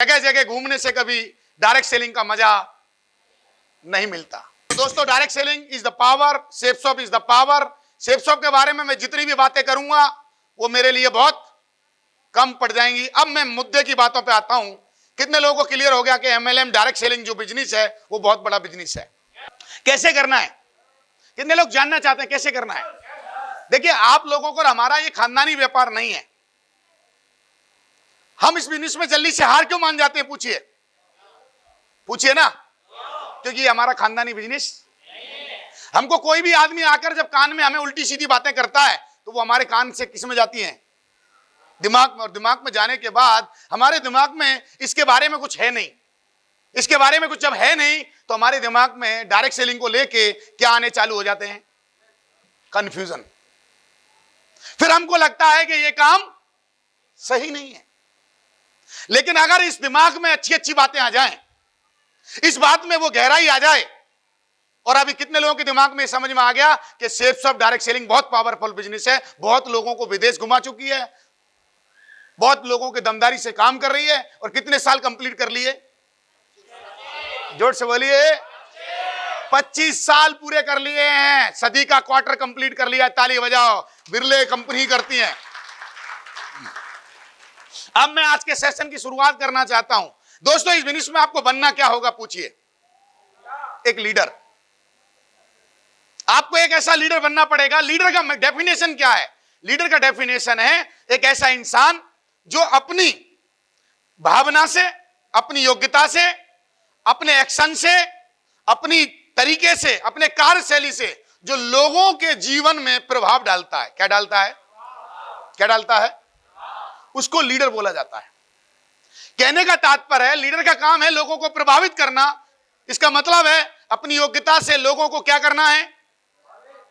जगह जगह घूमने से कभी डायरेक्ट सेलिंग का मजा नहीं मिलता। दोस्तों, direct selling is the power, safe shop is the power. Safe shop के बारे में मैं जितनी भी बातें करूंगा वो मेरे लिए बहुत कम पड़ जाएंगी। अब मैं मुद्दे की बातों पे आता हूं। कितने लोगों को क्लियर हो गया कि एमएलएम डायरेक्ट सेलिंग जो बिजनेस है वो बहुत बड़ा बिजनेस है। कैसे करना है? कितने लोग जानना चाहते हैं कैसे करना है? देखिए, आप लोगों को, हमारा ये खानदानी व्यापार नहीं है। हम इस बिजनेस में जल्दी से हार क्यों मान जाते हैं? पूछिए, पूछिए ना, क्योंकि ये हमारा खानदानी बिजनेस। हमको कोई भी आदमी आकर जब कान में हमें उल्टी सीधी बातें करता है तो वो हमारे कान से किस में जाती हैं? दिमाग में। और दिमाग में जाने के बाद हमारे दिमाग में इसके बारे में कुछ है नहीं। इसके बारे में कुछ जब है नहीं तो हमारे दिमाग में डायरेक्ट सेलिंग को लेके क्या आने चालू हो जाते हैं? कंफ्यूजन। फिर हमको लगता है कि ये काम सही नहीं है। लेकिन अगर इस दिमाग में अच्छी अच्छी बातें आ जाएं, इस बात में वो गहराई आ जाए, और अभी कितने लोगों के दिमाग में समझ में आ गया कि सेफ शॉप डायरेक्ट सेलिंग बहुत पावरफुल बिजनेस है, बहुत लोगों को विदेश घुमा चुकी है, बहुत लोगों के दमदारी से काम कर रही है, और कितने साल कंप्लीट कर लिए? जोर से बोलिए, 25 साल पूरे कर लिए हैं। सदी का क्वार्टर कंप्लीट कर लिया। ताली बजाओ, बिरले कंपनी करती है। अब मैं आज के सेशन की शुरुआत करना चाहता हूं। दोस्तों, इस बिजनेस में आपको बनना क्या होगा? पूछिए, एक लीडर। आपको एक ऐसा लीडर बनना पड़ेगा। लीडर का डेफिनेशन क्या है? लीडर का डेफिनेशन है एक ऐसा इंसान जो अपनी भावना से, अपनी योग्यता से, अपने एक्शन से, अपनी तरीके से, अपने कार्यशैली से जो लोगों के जीवन में प्रभाव डालता है। क्या डालता है? क्या डालता है? उसको लीडर बोला जाता है। कहने का तात्पर्य है, लीडर का काम है लोगों को प्रभावित करना। इसका मतलब है अपनी योग्यता से लोगों को क्या करना है?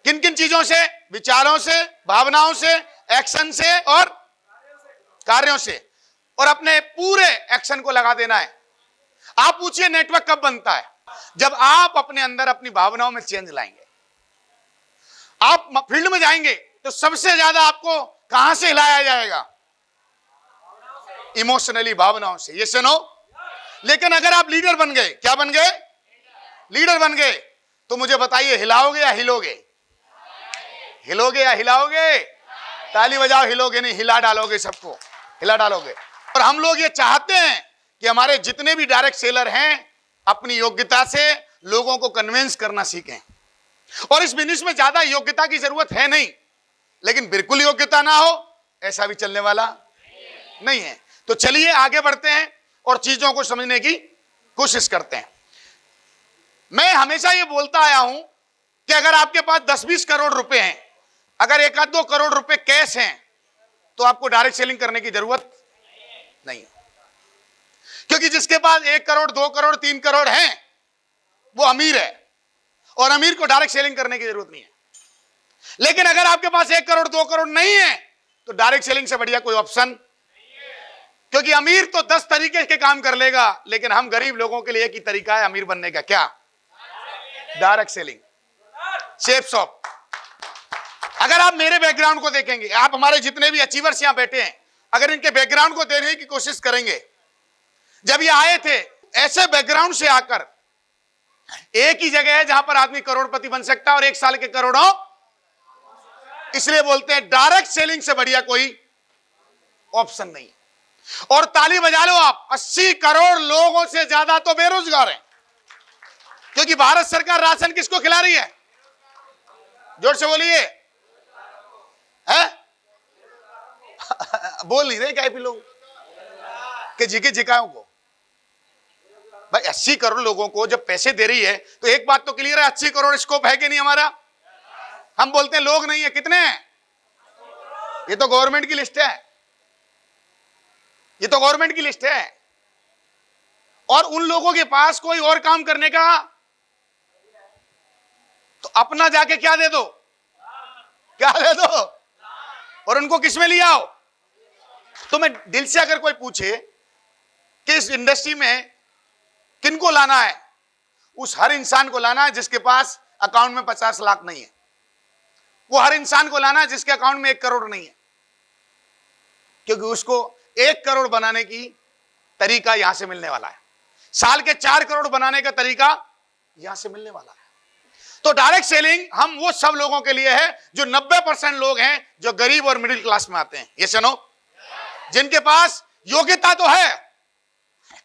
किन किन चीजों से? विचारों से, भावनाओं से, एक्शन से और कार्यों से, और अपने पूरे एक्शन को लगा देना है। आप पूछिए, नेटवर्क कब बनता है? जब आप अपने अंदर अपनी भावनाओं में चेंज लाएंगे। आप फील्ड में जाएंगे तो सबसे ज्यादा आपको कहां से हिलाया जाएगा? इमोशनली, भावनाओं से। ये सुनो। लेकिन अगर आप लीडर बन गए, क्या बन गए? लीडर बन गए, तो मुझे बताइए, हिलाओगे या हिलोगे? हिलोगे या हिलाओगे? ताली बजाओ। हिलोगे नहीं, हिला डालोगे, सबको हिला डालोगे। और हम लोग ये चाहते हैं कि हमारे जितने भी डायरेक्ट सेलर हैं अपनी योग्यता से लोगों को कन्विंस करना सीखें। और इस बिजनेस में ज्यादा योग्यता की जरूरत है नहीं, लेकिन बिल्कुल योग्यता ना हो ऐसा भी चलने वाला नहीं है। तो चलिए आगे बढ़ते हैं और चीजों को समझने की कोशिश करते हैं। मैं हमेशा ये बोलता आया हूं कि अगर आपके पास 10-20 करोड़ रुपए हैं, अगर 1-2 करोड़ रुपए कैश हैं, तो आपको डायरेक्ट सेलिंग करने की जरूरत नहीं है। क्योंकि जिसके पास 1 करोड़, 2 करोड़, 3 करोड़ हैं वो अमीर है, और अमीर को डायरेक्ट सेलिंग करने की जरूरत नहीं है। लेकिन अगर आपके पास 1 करोड़, 2 करोड़ नहीं है तो डायरेक्ट सेलिंग से बढ़िया कोई ऑप्शन, क्योंकि अमीर तो 10 तरीके के काम कर लेगा, लेकिन हम गरीब लोगों के लिए एक ही तरीका है अमीर बनने का। क्या? Direct selling, safe shop. अगर आप मेरे बैकग्राउंड को देखेंगे, आप हमारे जितने भी अचीवर्स यहां बैठे हैं, अगर इनके बैकग्राउंड को देखने की कोशिश करेंगे, जब ये आए थे ऐसे बैकग्राउंड से आकर, एक ही जगह है जहां पर आदमी करोड़पति बन सकता है और 1 साल के करोड़ों। इसलिए बोलते हैं डायरेक्ट सेलिंग से बढ़िया कोई ऑप्शन नहीं। और ताली बजा लो आप, 80 करोड़ लोगों से ज्यादा तो बेरोजगार हैं, क्योंकि भारत सरकार राशन किसको खिला रही है? जोर से बोलिए, है? बोल नहीं रहे क्या लोग कि जिके जिकाओं को? भाई 80 करोड़ लोगों को जब पैसे दे रही है तो एक बात तो क्लियर है, 80 करोड़ स्कोप है कि नहीं हमारा? हम बोलते हैं लोग नहीं है, कितने हैं? ये तो गवर्नमेंट की लिस्ट है, ये तो गवर्नमेंट की लिस्ट है। और उन लोगों के पास कोई और काम करने का, तो अपना जाके क्या दे दो? क्या दे दो? और उनको किस में ले आओ? तो मैं दिल से अगर कोई पूछे कि इस इंडस्ट्री में किनको लाना है, उस हर इंसान को लाना है जिसके पास अकाउंट में 50 लाख नहीं है। वो हर इंसान को लाना है जिसके अकाउंट में 1 करोड़ नहीं है, क्योंकि उसको 1 करोड़ बनाने की तरीका यहां से मिलने वाला है, साल के 4 करोड़ बनाने का तरीका यहां से मिलने वाला है। तो डायरेक्ट सेलिंग हम वो सब लोगों के लिए है जो 90% लोग हैं जो गरीब और मिडिल क्लास में आते हैं, ये सुनो, जिनके पास योग्यता तो है।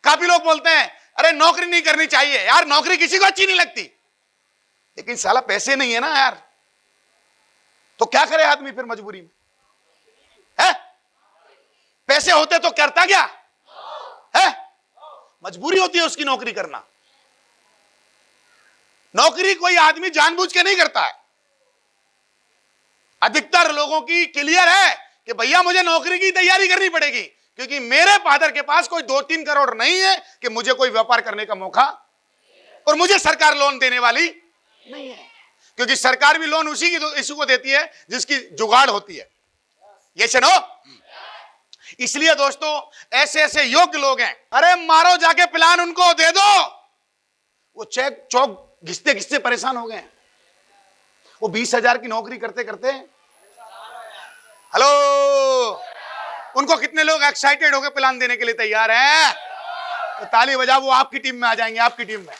काफी लोग बोलते हैं अरे नौकरी नहीं करनी चाहिए यार, नौकरी किसी को अच्छी नहीं लगती, लेकिन साला पैसे नहीं है ना यार, तो क्या करे आदमी फिर मजबूरी में, है? पैसे होते तो करता क्या है? मजबूरी होती है उसकी नौकरी करना। नौकरी कोई आदमी जानबूझ के नहीं करता है। अधिकतर लोगों की क्लियर है कि भैया मुझे नौकरी की तैयारी करनी पड़ेगी, क्योंकि मेरे फादर के पास कोई 2-3 करोड़ नहीं है कि मुझे कोई व्यापार करने का मौका, और मुझे सरकार लोन देने वाली नहीं है, क्योंकि सरकार भी लोन उसी की इसी को देती है जिसकी जुगाड़ होती है, ये सुनो। इसलिए दोस्तों ऐसे ऐसे योग्य लोग हैं, अरे मारो जाके प्लान उनको दे दो, वो चेक चौक घिसते घिसते परेशान हो गए। वो 20,000 की नौकरी करते करते, हेलो, उनको कितने लोग एक्साइटेड होकर प्लान देने के लिए तैयार हैं? तो ताली बजाओ, वो आपकी टीम में आ जाएंगे, आपकी टीम में।